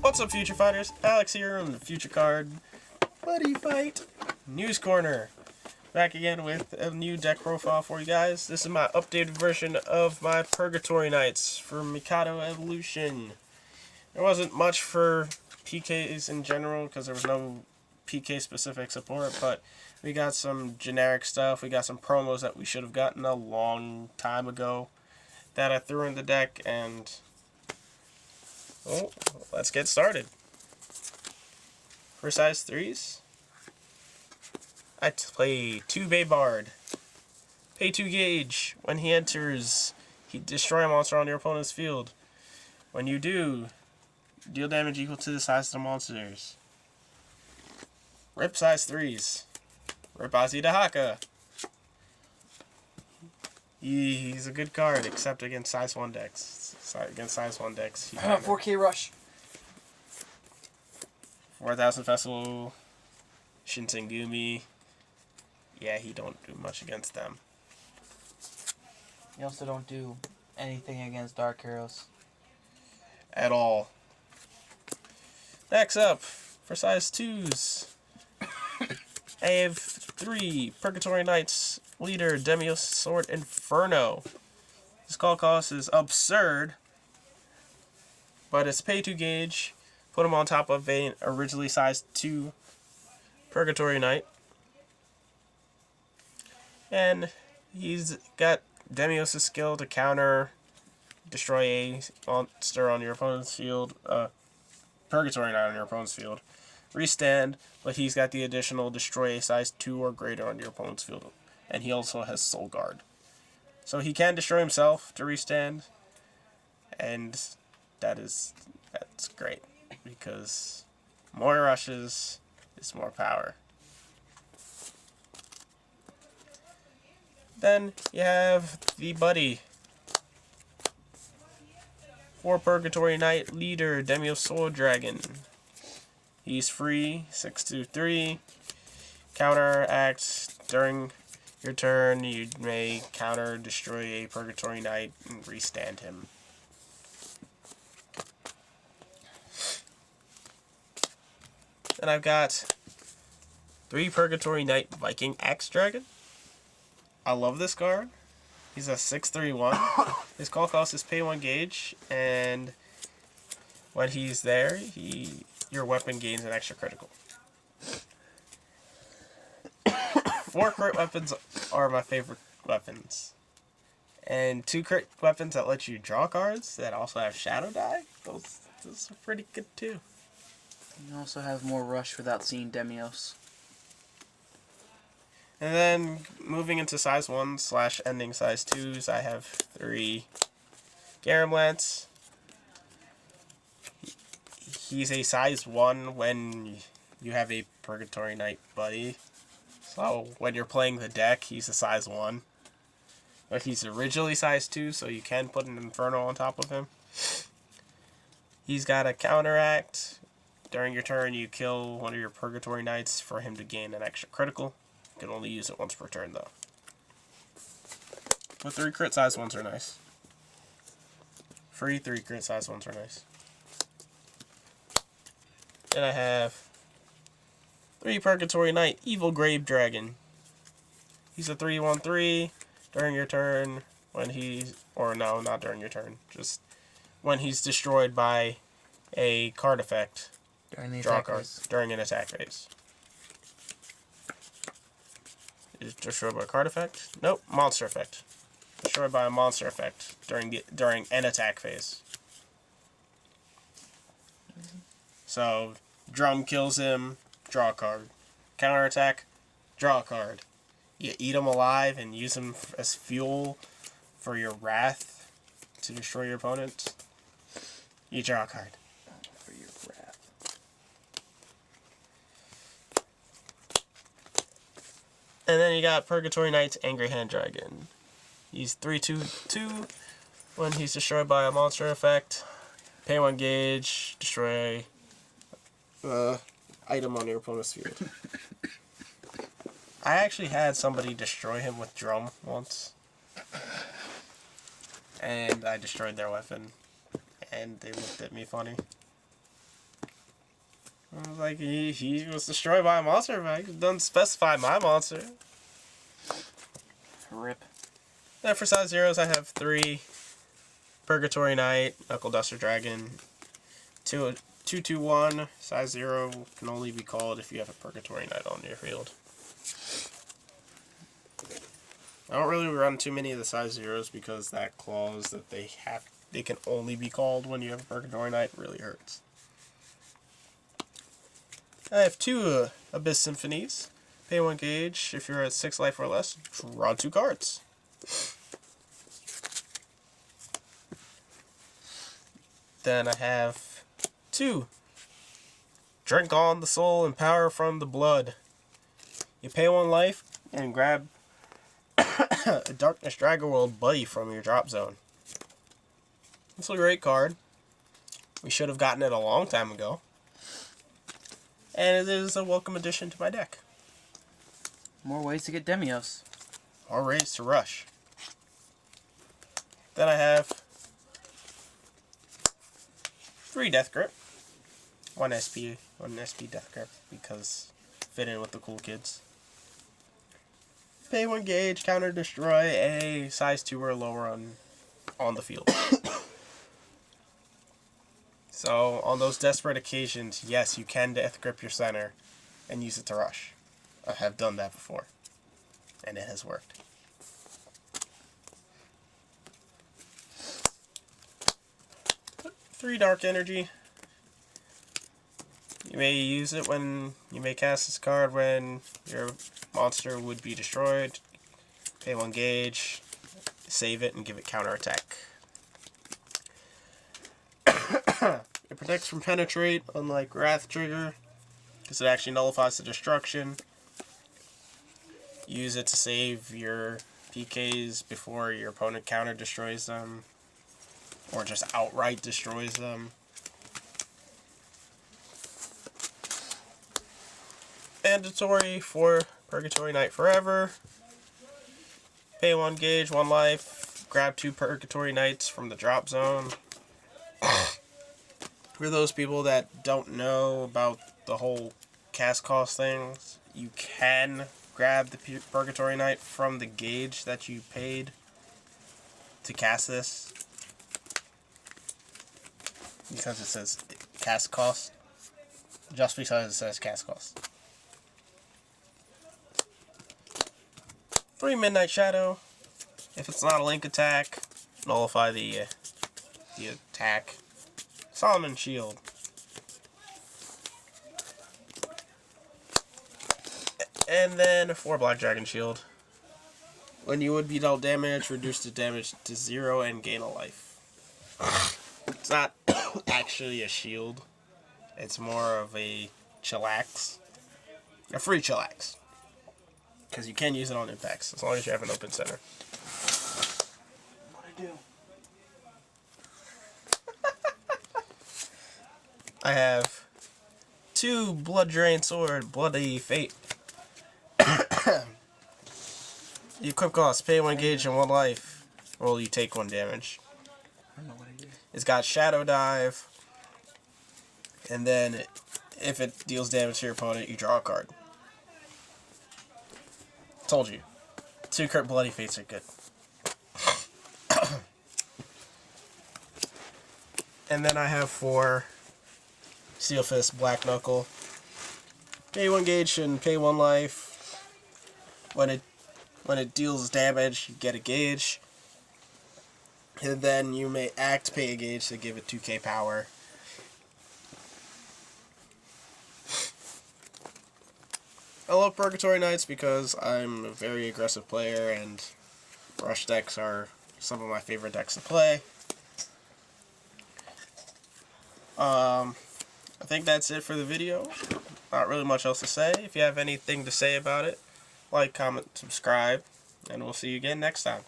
What's up, Future Fighters? Alex here on the Future Card Buddyfight News Corner. Back again with a new deck profile for you guys. This is my updated version of my Purgatory Knights for Mikado Evolution. There wasn't much for PKs in general because there was no PK specific support, but we got some generic stuff. We got some promos that we should have gotten a long time ago that I threw in the deck, and well, let's get started. For size 3s, I play 2 Baybard. Pay 2 gauge. When he enters, he destroy a monster on your opponent's field. When you do, deal damage equal to the size of the monsters. Rip size 3s. Rip Dahaka. He's a good card, except against size 1 decks. Against size 1 decks. 4K Rush. 4000 Festival. Shinsengumi. Yeah, he don't do much against them. You also don't do anything against Dark Heroes. At all. Next up, for size 2s, I have 3 Purgatory Knights leader, Demios Sword Inferno. His call cost is absurd, but it's pay 2 gauge. Put him on top of a originally sized 2 Purgatory Knight. And he's got Demios' skill to counter, destroy a monster on your opponent's field, Purgatory Knight on your opponent's field. Restand, but he's got the additional destroy a size 2 or greater on your opponent's field. And he also has Soul Guard. So he can destroy himself to restand, and that's great, because more rushes is more power. Then you have the Buddy. 4 Purgatory Knight leader, Demios Soul Dragon. He's free, 6/3. Counteract during your turn, you may counter destroy a Purgatory Knight and restand him. Then I've got 3 Purgatory Knight Viking Axe Dragon. I love this card. He's a 6/3/1. His call cost is pay 1 gauge, and when he's there, your weapon gains an extra critical. 4 crit weapons are my favorite weapons. And 2 crit weapons that let you draw cards that also have Shadow Die. Those are pretty good too. You also have more rush without seeing Demios. And then moving into size 1/ending size 2s, I have 3 Garamlance. He's a size 1 when you have a Purgatory Knight buddy. So when you're playing the deck, he's a size 1. But he's originally size 2, so you can put an Inferno on top of him. He's got a counteract. During your turn, you kill one of your Purgatory Knights for him to gain an extra critical. You can only use it once per turn, though. But 3 crit size 1s are nice. Free 3 crit size 1s are nice. Then I have 3 Purgatory Knight Evil Grave Dragon. He's a 3/3. During your turn, when no, not during your turn, just when he's destroyed by a card effect, draw a card during an attack phase. Is destroyed by a card effect? Nope, monster effect. Destroyed by a monster effect during an attack phase. So drum kills him, draw a card. Counterattack, draw a card. You eat him alive and use him as fuel for your wrath to destroy your opponent. You draw a card. For your wrath. And then you got Purgatory Knight's Angry Hand Dragon. He's 3/2/2. When he's destroyed by a monster effect, pay 1 gauge, destroy item on your opponent's field. I actually had somebody destroy him with drum once. And I destroyed their weapon. And they looked at me funny. I was like, he was destroyed by a monster, but it doesn't specify my monster. Rip. Then for size zeros, I have 3 Purgatory Knight, Knuckle Duster Dragon, 2/2/1. Size 0 can only be called if you have a Purgatory Knight on your field. I don't really run too many of the size zeros because that clause that they can only be called when you have a Purgatory Knight really hurts. I have 2 Abyss Symphonies. Pay 1 gauge. If you're at 6 life or less, draw 2 cards. Then I have 2 Drink on the Soul and Power from the Blood. You pay 1 life and grab a Darkness Dragonworld Buddy from your drop zone. It's a great card. We should have gotten it a long time ago. And it is a welcome addition to my deck. More ways to get Demios. More ways to rush. Then I have 3 Death Grip. 1 SP Death Grip because fit in with the cool kids. Pay 1 gauge, counter destroy a size 2 or lower on the field. So on those desperate occasions, yes, you can Death Grip your center and use it to rush. I have done that before, and it has worked. Three Dark Energy. You may use it when you may cast this card when your monster would be destroyed. Pay 1 gauge, save it, and give it counterattack. It protects from Penetrate, unlike Wrath Trigger, because it actually nullifies the destruction. Use it to save your PKs before your opponent counter destroys them, or just outright destroys them. Mandatory for Purgatory Knight Forever. Pay 1 gauge, 1 life. Grab 2 Purgatory Knights from the drop zone. For those people that don't know about the whole cast cost things, you can grab the Purgatory Knight from the gauge that you paid to cast this. Because it says cast cost. Just because it says cast cost. 3 Midnight Shadow. If it's not a link attack, nullify the attack. Solomon Shield. And then 4 Black Dragon Shield. When you would be dealt damage, reduce the damage to 0 and gain a life. It's not actually a shield. It's more of a chillax. A free chillax. Because you can use it on impacts, as long as you have an open center. What'd I do? I have 2 Blood Drain Sword, Bloody Fate. The equip cost, pay 1 gauge and 1 life. Roll, you take 1 damage. I don't know what I did. It's got Shadow Dive. And then, if it deals damage to your opponent, you draw a card. Told you. 2 crit Bloody Fates are good. And then I have 4 Steel Fist, Black Knuckle. Pay 1 gauge and pay 1 life. When it deals damage, you get a gauge. And then you may pay a gauge to give it 2k power. I love Purgatory Knights because I'm a very aggressive player and rush decks are some of my favorite decks to play. I think that's it for the video. Not really much else to say. If you have anything to say about it, like, comment, subscribe, and we'll see you again next time.